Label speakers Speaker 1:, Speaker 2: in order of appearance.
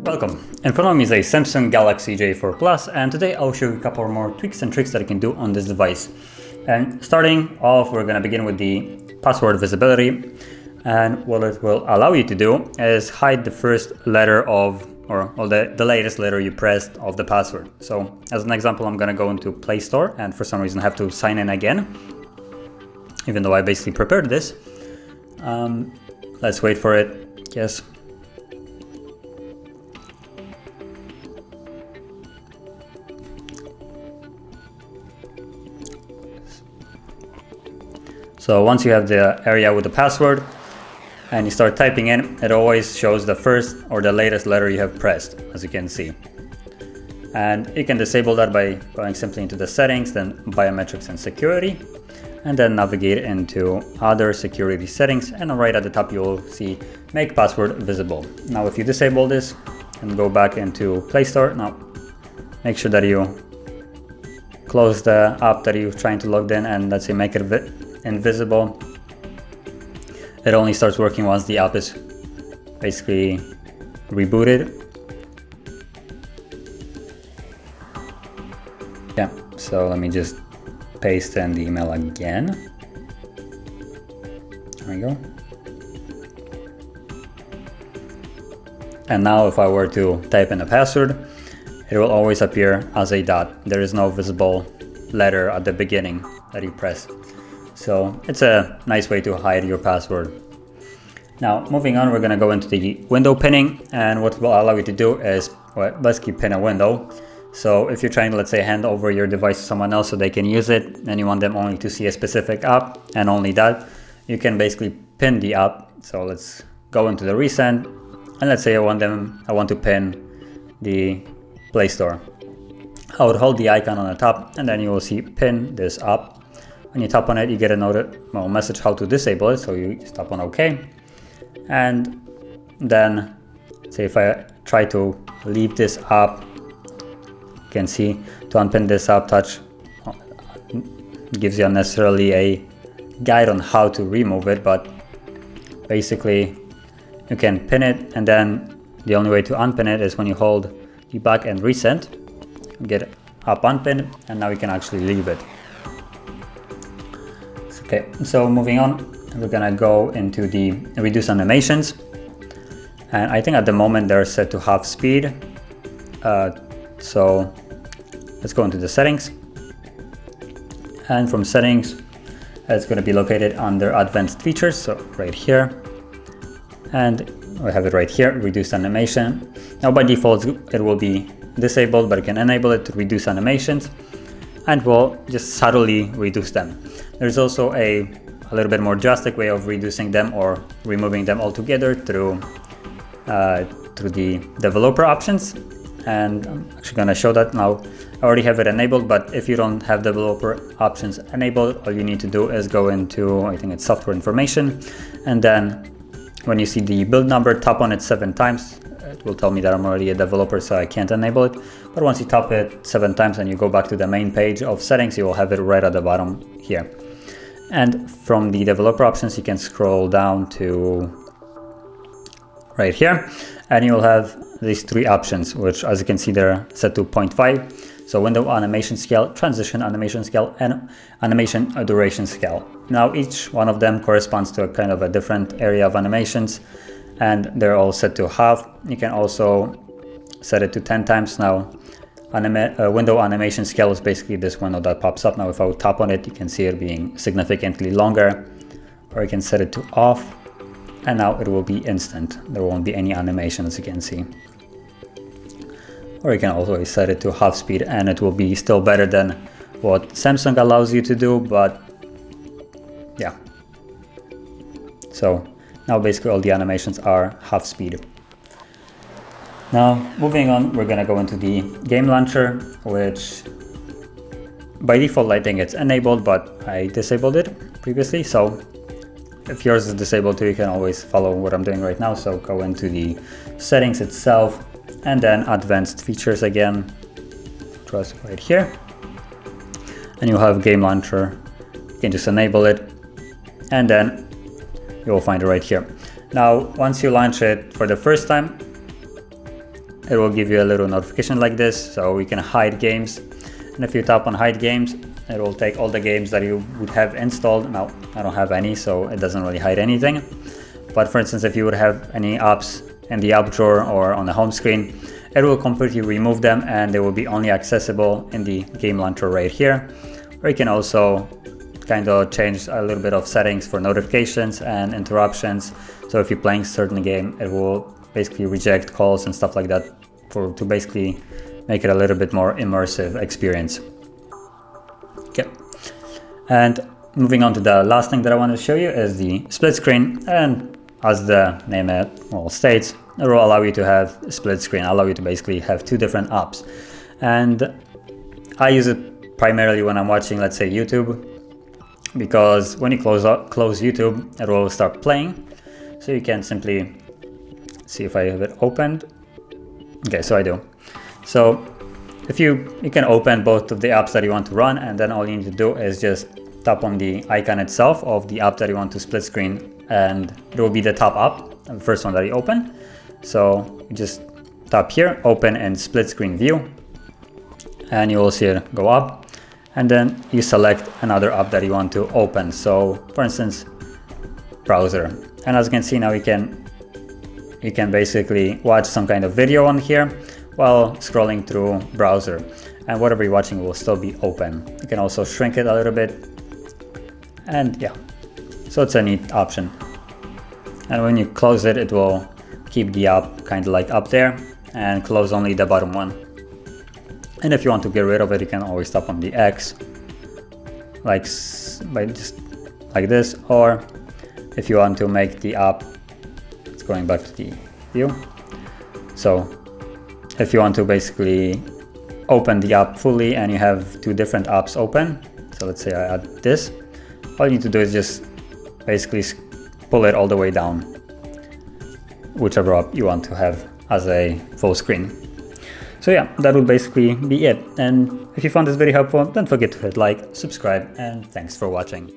Speaker 1: Welcome. In front of me is a Samsung Galaxy J4 Plus, and today I'll show you a couple more tweaks and tricks that you can do on this device. And starting off, we're going to begin with the password visibility. And what it will allow you to do is hide the first letter of, or the latest letter you pressed of the password. So as an example, I'm going to go into Play Store and for some reason have to sign in again, even though I basically prepared this. Let's wait for it. Yes. So once you have the area with the password and you start typing in, it always shows the first or the latest letter you have pressed, as you can see. And you can disable that by going simply into the settings, then biometrics and security, and then navigate into other security settings, and right at the top you will see make password visible. Now if you disable this and go back into Play Store, now make sure that you close the app that you're trying to log in and let's say make it invisible. It only starts working once the app is basically rebooted. Yeah, so let me just paste in the email again. There we go. And now if I were to type in a password, it will always appear as a dot. There is no visible letter at the beginning that you press. So it's a nice way to hide your password. Now moving on, we're going to go into the window pinning, and what it will allow you to do is basically pin a window. So if you're trying to, let's say, hand over your device to someone else so they can use it and you want them only to see a specific app and only that, you can basically pin the app. So let's go into the recent and let's say I want to pin the Play Store. I would hold the icon on the top and then you will see pin this app. When you tap on it, you get a message how to disable it, so you just tap on OK. And then, say if I try to leave this app, you can see to unpin this app, touch gives you unnecessarily a guide on how to remove it, but basically you can pin it, and then the only way to unpin it is when you hold the back and reset, get app unpinned, and now you can actually leave it. Okay, so moving on, we're gonna go into the reduce animations, and I think at the moment they're set to half speed. So let's go into the settings, and from settings it's going to be located under advanced features, so right here, and we have it right here, reduce animation. Now by default it will be disabled, but you can enable it to reduce animations and we'll just subtly reduce them. There's also a little bit more drastic way of reducing them or removing them altogether through the developer options, and I'm actually going to show that now. I already have it enabled, but if you don't have developer options enabled, all you need to do is go into, I think it's software information, and then when you see the build number, tap on it 7 times. It will tell me that I'm already a developer, so I can't enable it. But once you tap it 7 times and you go back to the main page of settings, you will have it right at the bottom here. And from the developer options, you can scroll down to right here, and you will have these 3 options, which as you can see, they're set to 0.5. So window animation scale, transition animation scale, and animation duration scale. Now each one of them corresponds to a kind of a different area of animations, and they're all set to half. You can also set it to 10 times. Now window animation scale is basically this window that pops up. Now if I would tap on it, you can see it being significantly longer, or you can set it to off, and now it will be instant. There won't be any animation, as you can see. Or you can also set it to half speed and it will be still better than what Samsung allows you to do, but yeah. So now basically all the animations are half speed. Now moving on, we're gonna go into the game launcher, which by default I think it's enabled, but I disabled it previously. So if yours is disabled too, you can always follow what I'm doing right now. So go into the settings itself and then advanced features again, trust right here, and you'll have game launcher. You can just enable it, and then you will find it right here. Now, once you launch it for the first time, it will give you a little notification like this, so we can hide games. And if you tap on hide games, it will take all the games that you would have installed. Now, I don't have any, so it doesn't really hide anything. But for instance, if you would have any apps in the app drawer or on the home screen, it will completely remove them and they will be only accessible in the game launcher right here. Or you can also kind of change a little bit of settings for notifications and interruptions. So if you're playing a certain game, it will basically reject calls and stuff like that to basically make it a little bit more immersive experience. Okay, and moving on to the last thing that I want to show you is the split screen. And as the name states, it will allow you to have split screen, allow you to basically have two different apps. And I use it primarily when I'm watching, let's say, YouTube, because when you close YouTube, it will start playing. So you can simply see if I have it opened. Okay, so I do. So if you can open both of the apps that you want to run, and then all you need to do is just tap on the icon itself of the app that you want to split screen, and it will be the top app, the first one that you open. So you just tap here, open in split screen view, and you will see it go up, and then you select another app that you want to open. So for instance, browser. And as you can see now, you can basically watch some kind of video on here while scrolling through browser, and whatever you're watching will still be open. You can also shrink it a little bit, and yeah, so it's a neat option. And when you close it, it will keep the app kind of like up there and close only the bottom one. And if you want to get rid of it, you can always tap on the X, like by just like this, or if you want to make the app, it's going back to the view. So if you want to basically open the app fully and you have two different apps open, so let's say I add this, all you need to do is just basically pull it all the way down, whichever app you want to have as a full screen. So yeah, that would basically be it. And if you found this very helpful, don't forget to hit like, subscribe, and thanks for watching.